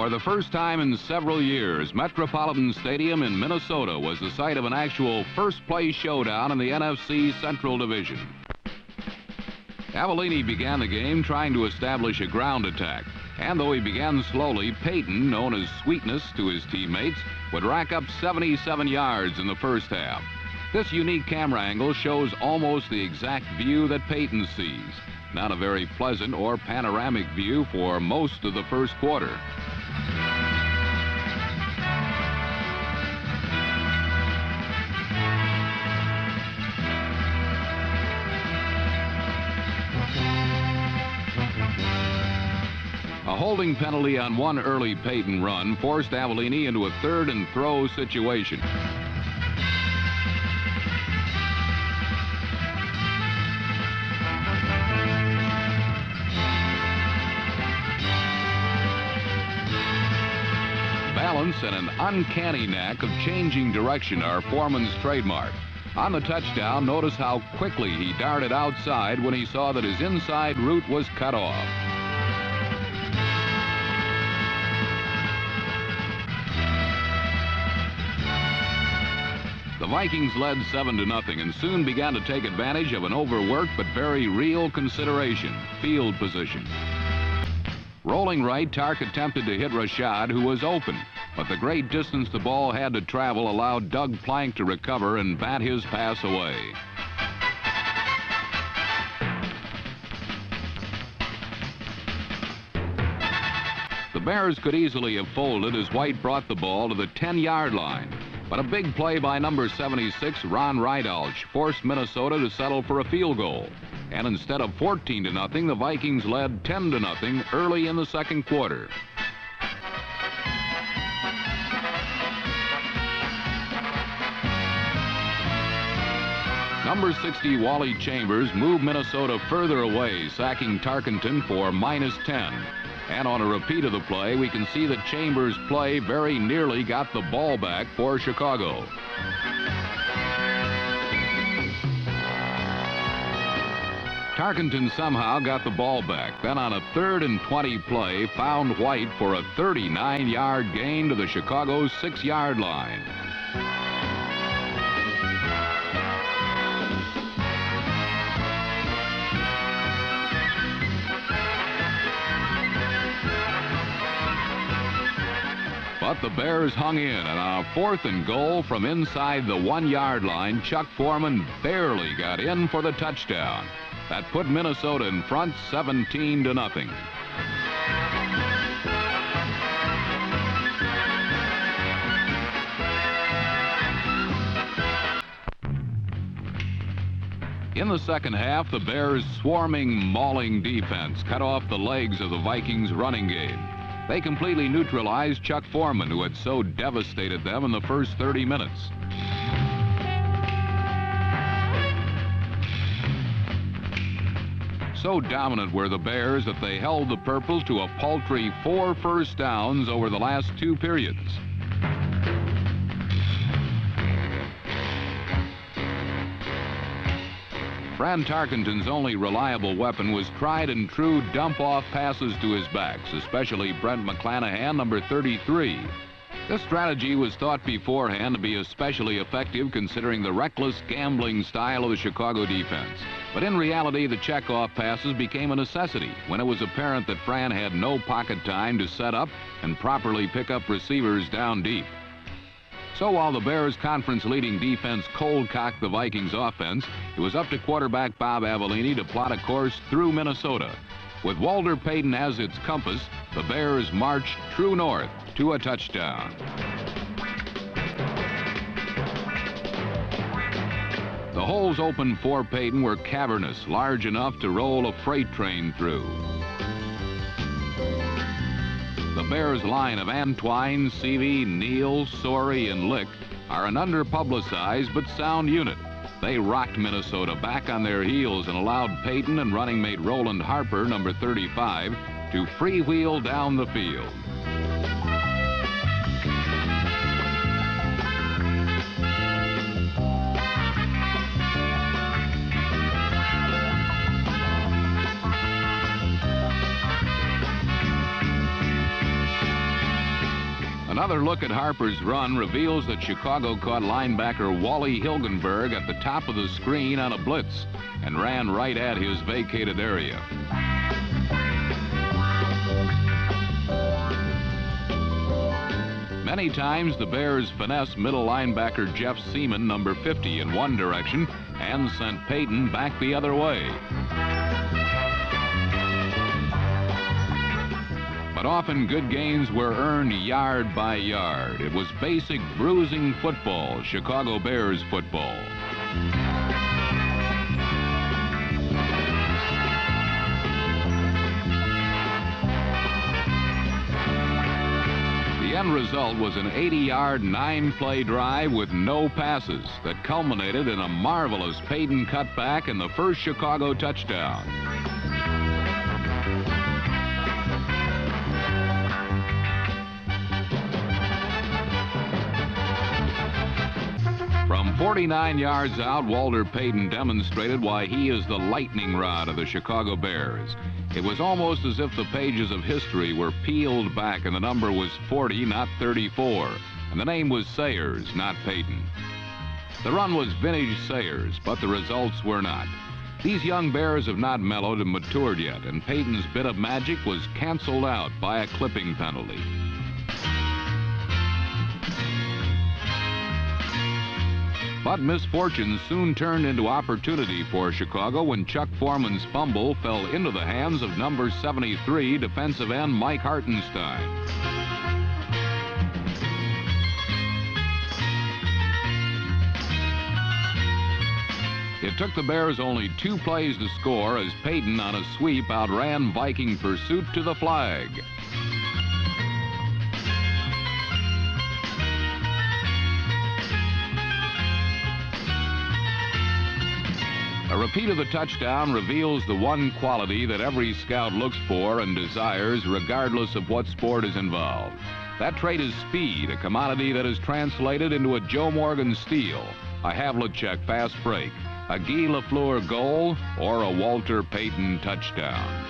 For the first time in several years, Metropolitan Stadium in Minnesota was the site of an actual first-place showdown in the NFC Central Division. Avellini began the game trying to establish a ground attack. And though he began slowly, Peyton, known as Sweetness to his teammates, would rack up 77 yards in the first half. This unique camera angle shows almost the exact view that Peyton sees. Not a very pleasant or panoramic view for most of the first quarter. A holding penalty on one early Peyton run forced Avellini into a third and throw situation. Balance and an uncanny knack of changing direction are Foreman's trademark. On the touchdown, notice how quickly he darted outside when he saw that his inside route was cut off. The Vikings led 7-0 and soon began to take advantage of an overworked but very real consideration: field position. Rolling right, Tark attempted to hit Rashad, who was open, but the great distance the ball had to travel allowed Doug Plank to recover and bat his pass away. The Bears could easily have folded as White brought the ball to the 10-yard line. But a big play by number 76, Ron Rydalch, forced Minnesota to settle for a field goal. And instead of 14-0, the Vikings led 10-0 early in the second quarter. Number 60, Wally Chambers, moved Minnesota further away, sacking Tarkenton for -10. And on a repeat of the play, we can see that Chambers' play very nearly got the ball back for Chicago. Tarkenton somehow got the ball back. Then on a 3rd and 20 play, found White for a 39-yard gain to the Chicago 6-yard line. But the Bears hung in, and on a 4th and goal from inside the 1-yard line, Chuck Foreman barely got in for the touchdown. That put Minnesota in front 17-0. In the second half, the Bears' swarming, mauling defense cut off the legs of the Vikings' running game. They completely neutralized Chuck Foreman, who had so devastated them in the first 30 minutes. So dominant were the Bears that they held the Purple to a paltry 4 first downs over the last 2 periods. Fran Tarkenton's only reliable weapon was tried and true dump-off passes to his backs, especially Brent McClanahan, number 33. This strategy was thought beforehand to be especially effective considering the reckless gambling style of the Chicago defense. But in reality, the check-off passes became a necessity when it was apparent that Fran had no pocket time to set up and properly pick up receivers down deep. So while the Bears' conference-leading defense cold-cocked the Vikings' offense, it was up to quarterback Bob Avellini to plot a course through Minnesota. With Walter Payton as its compass, the Bears marched true north to a touchdown. The holes open for Payton were cavernous, large enough to roll a freight train through. The Bears' line of Antwine, Seavey, Neal, Sorey, and Lick are an underpublicized but sound unit. They rocked Minnesota back on their heels and allowed Payton and running mate Roland Harper, number 35, to freewheel down the field. Another look at Harper's run reveals that Chicago caught linebacker Wally Hilgenberg at the top of the screen on a blitz and ran right at his vacated area. Many times the Bears finessed middle linebacker Jeff Seaman, number 50, in one direction and sent Payton back the other way. But often good gains were earned yard by yard. It was basic bruising football, Chicago Bears football. The end result was an 80-yard, 9-play drive with no passes that culminated in a marvelous Payton cutback and the first Chicago touchdown. From 49 yards out, Walter Payton demonstrated why he is the lightning rod of the Chicago Bears. It was almost as if the pages of history were peeled back and the number was 40, not 34. And the name was Sayers, not Payton. The run was vintage Sayers, but the results were not. These young Bears have not mellowed and matured yet, and Payton's bit of magic was canceled out by a clipping penalty. But misfortune soon turned into opportunity for Chicago when Chuck Foreman's fumble fell into the hands of number 73 defensive end Mike Hartenstein. It took the Bears only 2 plays to score as Payton on a sweep outran Viking pursuit to the flag. A repeat of the touchdown reveals the one quality that every scout looks for and desires regardless of what sport is involved. That trait is speed, a commodity that is translated into a Joe Morgan steal, a Havlicek fast break, a Guy Lafleur goal, or a Walter Payton touchdown.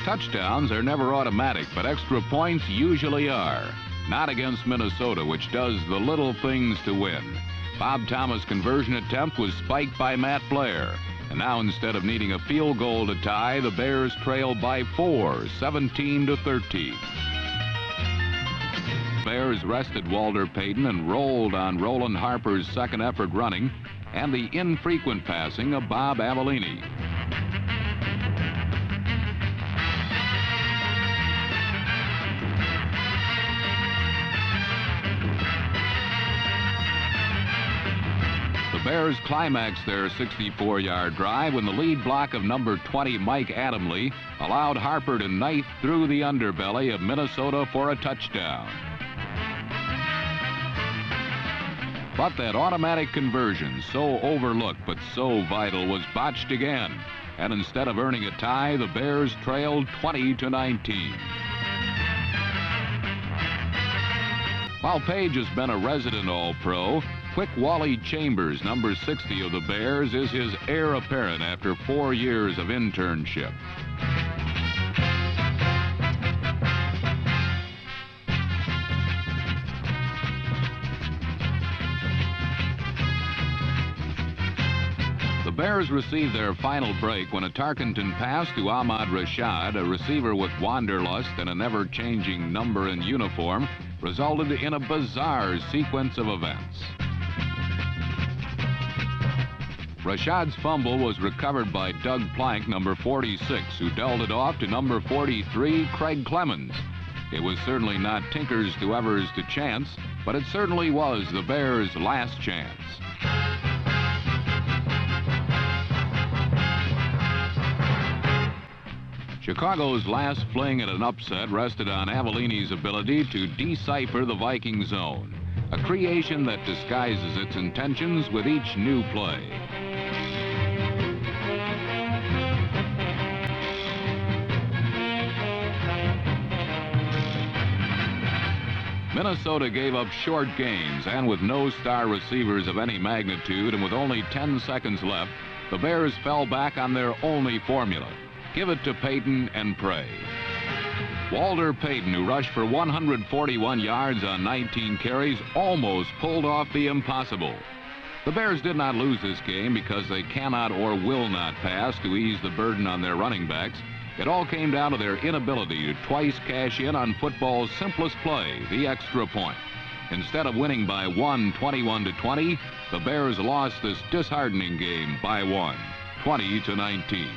Touchdowns are never automatic, but extra points usually are. Not against Minnesota, which does the little things to win. Bob Thomas' conversion attempt was spiked by Matt Blair. And now instead of needing a field goal to tie, the Bears trail by 4, 17-13. Bears rested Walter Payton and rolled on Roland Harper's second effort running and the infrequent passing of Bob Avellini. The Bears climaxed their 64-yard drive when the lead block of number 20 Mike Adamle allowed Harper to knife through the underbelly of Minnesota for a touchdown. But that automatic conversion, so overlooked but so vital, was botched again. And instead of earning a tie, the Bears trailed 20-19. While Page has been a resident All-Pro, quick Wally Chambers, number 60 of the Bears, is his heir apparent after 4 years of internship. The Bears received their final break when a Tarkenton pass to Ahmad Rashad, a receiver with wanderlust and a never-changing number and uniform, resulted in a bizarre sequence of events. Rashad's fumble was recovered by Doug Plank, number 46, who dealt it off to number 43, Craig Clemens. It was certainly not Tinker's to Evers to chance, but it certainly was the Bears' last chance. Chicago's last fling at an upset rested on Avellini's ability to decipher the Viking zone, a creation that disguises its intentions with each new play. Minnesota gave up short games, and with no star receivers of any magnitude and with only 10 seconds left, the Bears fell back on their only formula: give it to Payton and pray. Walter Payton, who rushed for 141 yards on 19 carries, almost pulled off the impossible. The Bears did not lose this game because they cannot or will not pass to ease the burden on their running backs. It all came down to their inability to twice cash in on football's simplest play, the extra point. Instead of winning by 21-20, the Bears lost this disheartening game by 1, 20-19.